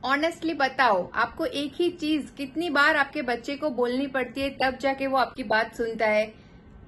Honestly बताओ, आपको एक ही चीज कितनी बार आपके बच्चे को बोलनी पड़ती है तब जाके वो आपकी बात सुनता है?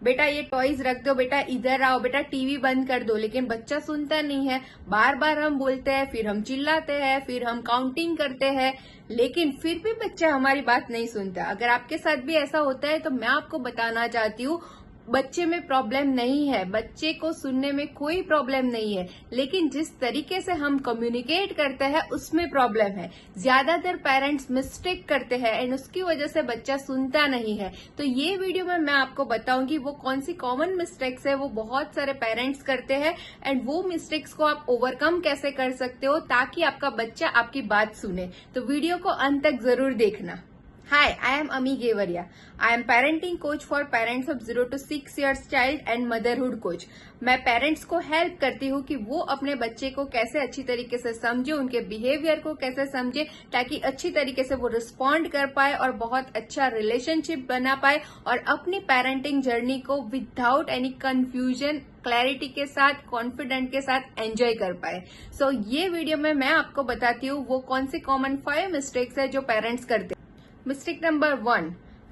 बेटा ये टॉयज रख दो, बेटा इधर आओ, बेटा टीवी बंद कर दो। लेकिन बच्चा सुनता नहीं है। बार बार हम बोलते हैं, फिर हम चिल्लाते हैं, फिर हम काउंटिंग करते हैं, लेकिन फिर भी बच्चा हमारी बात नहीं सुनता। अगर आपके साथ भी ऐसा होता है तो मैं आपको बताना चाहती हूँ, बच्चे में प्रॉब्लम नहीं है, बच्चे को सुनने में कोई प्रॉब्लम नहीं है, लेकिन जिस तरीके से हम कम्युनिकेट करते हैं उसमें प्रॉब्लम है। ज्यादातर पेरेंट्स मिस्टेक करते हैं एंड उसकी वजह से बच्चा सुनता नहीं है। तो ये वीडियो में मैं आपको बताऊंगी वो कौन सी कॉमन मिस्टेक्स है वो बहुत सारे पेरेंट्स करते हैं एंड वो मिस्टेक्स को आप ओवरकम कैसे कर सकते हो ताकि आपका बच्चा आपकी बात सुने। तो वीडियो को अंत तक जरूर देखना। Hi, I am Ami Gevaria. I am parenting coach for parents of 0 to 6 years child and motherhood coach. मैं पेरेंट्स को हेल्प करती हूँ कि वो अपने बच्चे को कैसे अच्छी तरीके से समझे, उनके बिहेवियर को कैसे समझे ताकि अच्छी तरीके से वो रिस्पॉन्ड कर पाए और बहुत अच्छा रिलेशनशिप बना पाए और अपनी पेरेंटिंग जर्नी को विदाउट एनी कंफ्यूजन क्लैरिटी के साथ, कॉन्फिडेंट के साथ एंजॉय कर पाए। सो ये वीडियो में मैं आपको बताती हूँ वो कौन सी कॉमन 5 मिस्टेक्स है जो पेरेंट्स करते हैं। Mistake number 1,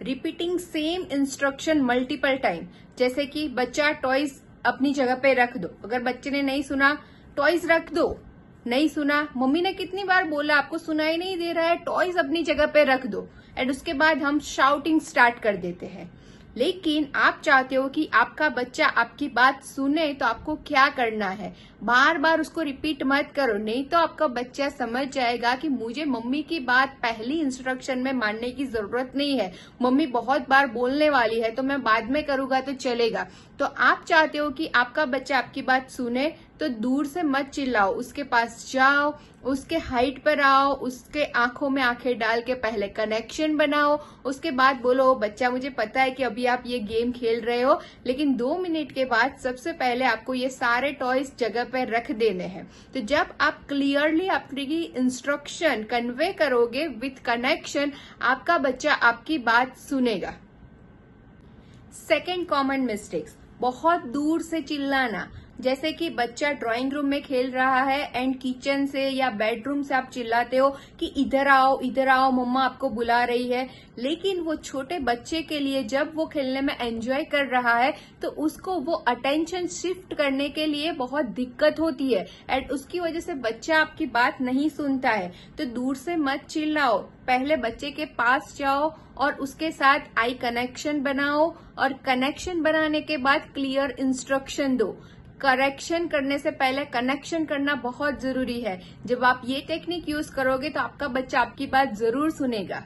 repeating same instruction multiple time. जैसे कि बच्चा टॉयज अपनी जगह पे रख दो, अगर बच्चे ने नहीं सुना टॉयज रख दो, नहीं सुना, मम्मी ने कितनी बार बोला आपको सुनाई नहीं दे रहा है, टॉयज अपनी जगह पे रख दो, एंड उसके बाद हम शाउटिंग स्टार्ट कर देते हैं। लेकिन आप चाहते हो कि आपका बच्चा आपकी बात सुने, तो आपको क्या करना है, बार बार उसको रिपीट मत करो, नहीं तो आपका बच्चा समझ जाएगा कि मुझे मम्मी की बात पहली इंस्ट्रक्शन में मानने की जरूरत नहीं है, मम्मी बहुत बार बोलने वाली है तो मैं बाद में करूंगा तो चलेगा। तो आप चाहते हो कि आपका बच्चा आपकी बात सुने, तो दूर से मत चिल्लाओ, उसके पास जाओ, उसके हाइट पर आओ, उसके आंखों में आंखें डाल के पहले कनेक्शन बनाओ, उसके बाद बोलो बच्चा मुझे पता है कि अभी आप ये गेम खेल रहे हो, लेकिन 2 मिनट के बाद सबसे पहले आपको ये सारे टॉयज जगह पर रख देने हैं। तो जब आप क्लियरली अपनी इंस्ट्रक्शन कन्वे करोगे विथ कनेक्शन, आपका बच्चा आपकी बात सुनेगा। सेकेंड कॉमन मिस्टेक्स, बहुत दूर से चिल्लाना। जैसे कि बच्चा ड्राइंग रूम में खेल रहा है एंड किचन से या बेडरूम से आप चिल्लाते हो कि इधर आओ, मम्मा आपको बुला रही है। लेकिन वो छोटे बच्चे के लिए जब वो खेलने में एंजॉय कर रहा है तो उसको वो अटेंशन शिफ्ट करने के लिए बहुत दिक्कत होती है एंड उसकी वजह से बच्चा आपकी बात नहीं सुनता है। तो दूर से मत चिल्लाओ, पहले बच्चे के पास जाओ और उसके साथ आई कनेक्शन बनाओ और कनेक्शन बनाने के बाद क्लियर इंस्ट्रक्शन दो। करेक्शन करने से पहले कनेक्शन करना बहुत जरूरी है। जब आप ये टेक्निक यूज करोगे तो आपका बच्चा आपकी बात जरूर सुनेगा।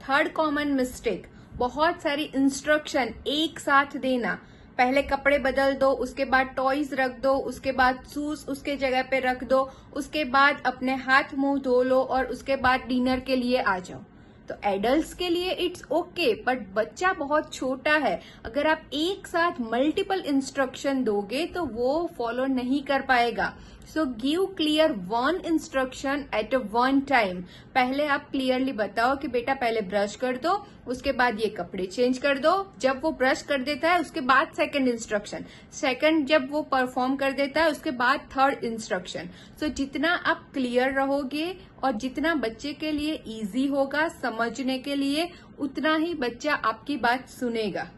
थर्ड कॉमन मिस्टेक, बहुत सारी इंस्ट्रक्शन एक साथ देना। पहले कपड़े बदल दो, उसके बाद टॉयज रख दो, उसके बाद शूज उसके जगह पे रख दो, उसके बाद अपने हाथ मुंह धो लो और उसके बाद डिनर के लिए आ जाओ। तो एडल्ट्स के लिए इट्स ओके, बट बच्चा बहुत छोटा है, अगर आप एक साथ मल्टीपल इंस्ट्रक्शन दोगे तो वो फॉलो नहीं कर पाएगा। So give clear one instruction at a one time. पहले आप क्लियरली बताओ कि बेटा पहले ब्रश कर दो, उसके बाद ये कपड़े चेंज कर दो। जब वो ब्रश कर देता है उसके बाद सेकंड इंस्ट्रक्शन, सेकंड जब वो परफॉर्म कर देता है उसके बाद थर्ड इंस्ट्रक्शन। सो जितना आप क्लियर रहोगे और जितना बच्चे के लिए इजी होगा समझने के लिए, उतना ही बच्चा आपकी बात सुनेगा।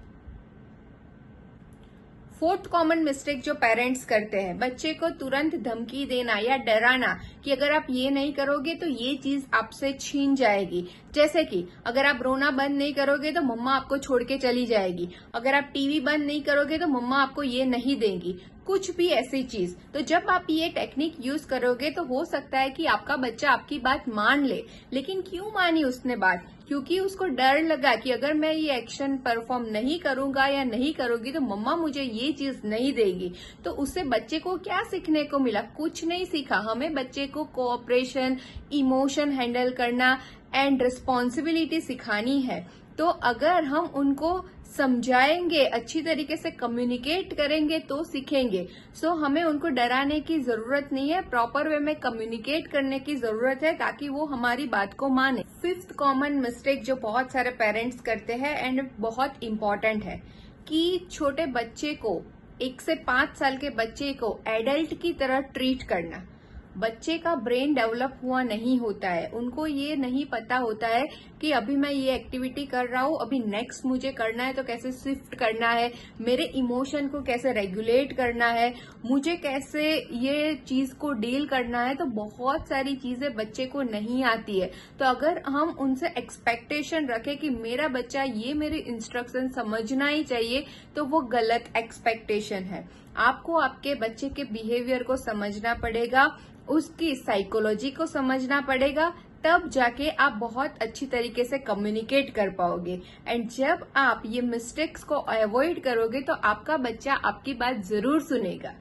फोर्थ कॉमन मिस्टेक जो पेरेंट्स करते हैं, बच्चे को तुरंत धमकी देना या डराना कि अगर आप ये नहीं करोगे तो ये चीज आपसे छीन जाएगी। जैसे कि अगर आप रोना बंद नहीं करोगे तो मम्मा आपको छोड़ के चली जाएगी, अगर आप टीवी बंद नहीं करोगे तो मम्मा आपको ये नहीं देंगी, कुछ भी ऐसी चीज। तो जब आप ये टेक्निक यूज करोगे तो हो सकता है कि आपका बच्चा आपकी बात मान ले। लेकिन क्यों मानी उसने बात? क्योंकि उसको डर लगा कि अगर मैं ये एक्शन परफॉर्म नहीं करूंगा या नहीं करूंगी तो मम्मा मुझे ये चीज नहीं देगी। तो उससे बच्चे को क्या सीखने को मिला? कुछ नहीं सीखा। हमें बच्चे को कोऑपरेशन, इमोशन हैंडल करना एंड रिस्पॉन्सिबिलिटी सिखानी है। तो अगर हम उनको समझाएंगे, अच्छी तरीके से कम्युनिकेट करेंगे तो सीखेंगे। सो हमें उनको डराने की जरूरत नहीं है, प्रॉपर वे में कम्युनिकेट करने की जरूरत है ताकि वो हमारी बात को माने। फिफ्थ कॉमन मिस्टेक जो बहुत सारे पेरेंट्स करते हैं एंड बहुत इम्पोर्टेंट है कि छोटे बच्चे को, 1 से 5 साल के बच्चे को एडल्ट की तरह ट्रीट करना। बच्चे का ब्रेन डेवलप हुआ नहीं होता है, उनको ये नहीं पता होता है कि अभी मैं ये एक्टिविटी कर रहा हूँ, अभी नेक्स्ट मुझे करना है तो कैसे शिफ्ट करना है, मेरे इमोशन को कैसे रेगुलेट करना है, मुझे कैसे ये चीज को डील करना है। तो बहुत सारी चीजें बच्चे को नहीं आती है। तो अगर हम उनसे एक्सपेक्टेशन रखें कि मेरा बच्चा ये मेरी इंस्ट्रक्शन समझना ही चाहिए, तो वो गलत एक्सपेक्टेशन है। आपको आपके बच्चे के बिहेवियर को समझना पड़ेगा, उसकी साइकोलॉजी को समझना पड़ेगा, तब जाके आप बहुत अच्छी तरीके से कम्युनिकेट कर पाओगे। एंड जब आप ये मिस्टेक्स को अवॉइड करोगे तो आपका बच्चा आपकी बात जरूर सुनेगा।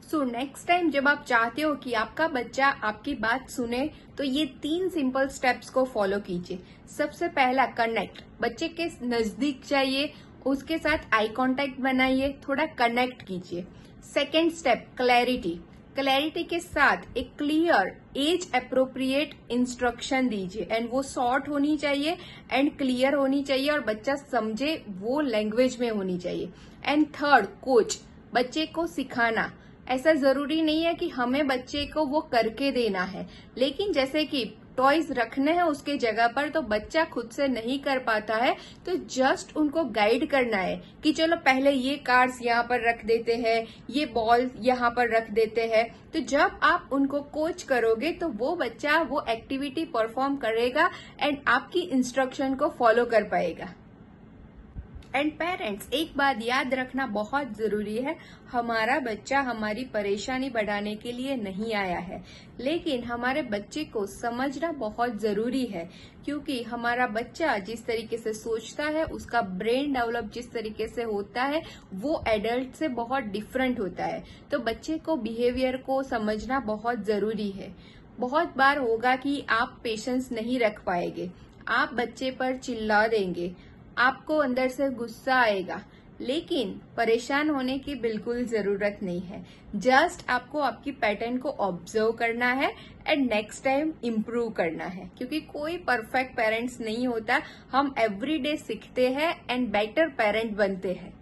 सो नेक्स्ट टाइम जब आप चाहते हो कि आपका बच्चा आपकी बात सुने, तो ये 3 सिंपल स्टेप्स को फॉलो कीजिए। सबसे पहला, कनेक्ट। बच्चे के नजदीक जाइए, उसके साथ आई कांटेक्ट बनाइए, थोड़ा कनेक्ट कीजिए। Second step, clarity. क्लैरिटी के साथ एक क्लियर एज अप्रोप्रिएट इंस्ट्रक्शन दीजिए, एंड वो शॉर्ट होनी चाहिए एंड क्लियर होनी चाहिए और बच्चा समझे वो लैंग्वेज में होनी चाहिए। And third, coach. बच्चे को सिखाना। ऐसा जरूरी नहीं है कि हमें बच्चे को वो करके देना है, लेकिन जैसे कि टॉयज रखने हैं उसके जगह पर, तो बच्चा खुद से नहीं कर पाता है, तो जस्ट उनको गाइड करना है कि चलो पहले ये कार्ड्स यहाँ पर रख देते हैं, ये बॉल यहाँ पर रख देते हैं। तो जब आप उनको कोच करोगे तो वो बच्चा वो एक्टिविटी परफॉर्म करेगा एंड आपकी इंस्ट्रक्शन को फॉलो कर पाएगा। एंड पेरेंट्स, एक बात याद रखना बहुत जरूरी है, हमारा बच्चा हमारी परेशानी बढ़ाने के लिए नहीं आया है, लेकिन हमारे बच्चे को समझना बहुत जरूरी है, क्योंकि हमारा बच्चा जिस तरीके से सोचता है, उसका ब्रेन डेवलप जिस तरीके से होता है, वो एडल्ट से बहुत डिफरेंट होता है। तो बच्चे को बिहेवियर को समझना बहुत जरूरी है। बहुत बार होगा कि आप पेशेंस नहीं रख पाएंगे, आप बच्चे पर चिल्ला देंगे, आपको अंदर से गुस्सा आएगा, लेकिन परेशान होने की बिल्कुल जरूरत नहीं है। जस्ट आपको आपकी पैटर्न को ऑब्जर्व करना है एंड नेक्स्ट टाइम इम्प्रूव करना है, क्योंकि कोई परफेक्ट पेरेंट्स नहीं होता। हम एवरीडे सीखते हैं एंड बेटर पेरेंट बनते हैं।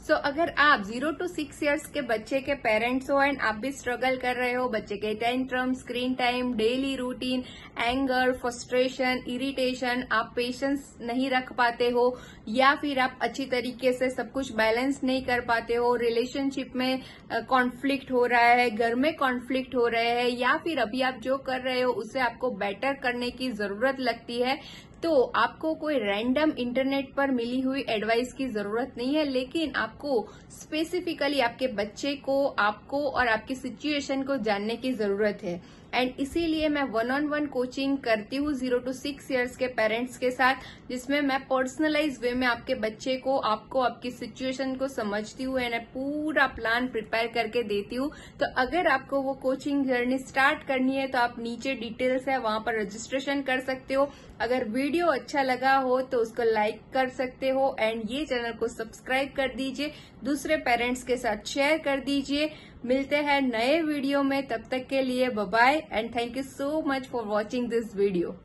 सो अगर आप 0 to 6 इयर्स के बच्चे के पेरेंट्स हो एंड आप भी स्ट्रगल कर रहे हो, बच्चे के tantrum, screen time, daily routine, anger, frustration, irritation, आप पेशेंस नहीं रख पाते हो, या फिर आप अच्छी तरीके से सब कुछ बैलेंस नहीं कर पाते हो, रिलेशनशिप में कॉन्फ्लिक्ट हो रहा है, घर में कॉन्फ्लिक्ट हो रहे हैं, या फिर अभी आप जो कर रहे हो उससे आपको बेटर करने की जरूरत लगती है, तो आपको कोई रैंडम इंटरनेट पर मिली हुई एडवाइस की जरूरत नहीं है, लेकिन आपको स्पेसिफिकली आपके बच्चे को, आपको और आपकी सिचुएशन को जानने की जरूरत है। एंड इसीलिए मैं 1-on-1 कोचिंग करती हूँ 0 to 6 इयर्स के पेरेंट्स के साथ, जिसमें मैं पर्सनलाइज वे में आपके बच्चे को, आपको, आपकी सिचुएशन को समझती हूँ एंड पूरा प्लान प्रिपेयर करके देती हूँ। तो अगर आपको वो कोचिंग जर्नी स्टार्ट करनी है तो आप नीचे डिटेल्स है, वहां पर रजिस्ट्रेशन कर सकते हो। अगर वीडियो अच्छा लगा हो तो उसको लाइक कर सकते हो एंड ये चैनल को सब्सक्राइब कर दीजिए, दूसरे पेरेंट्स के साथ शेयर कर दीजिए। मिलते हैं नए वीडियो में, तब तक के लिए bye bye and thank you so much for watching this video.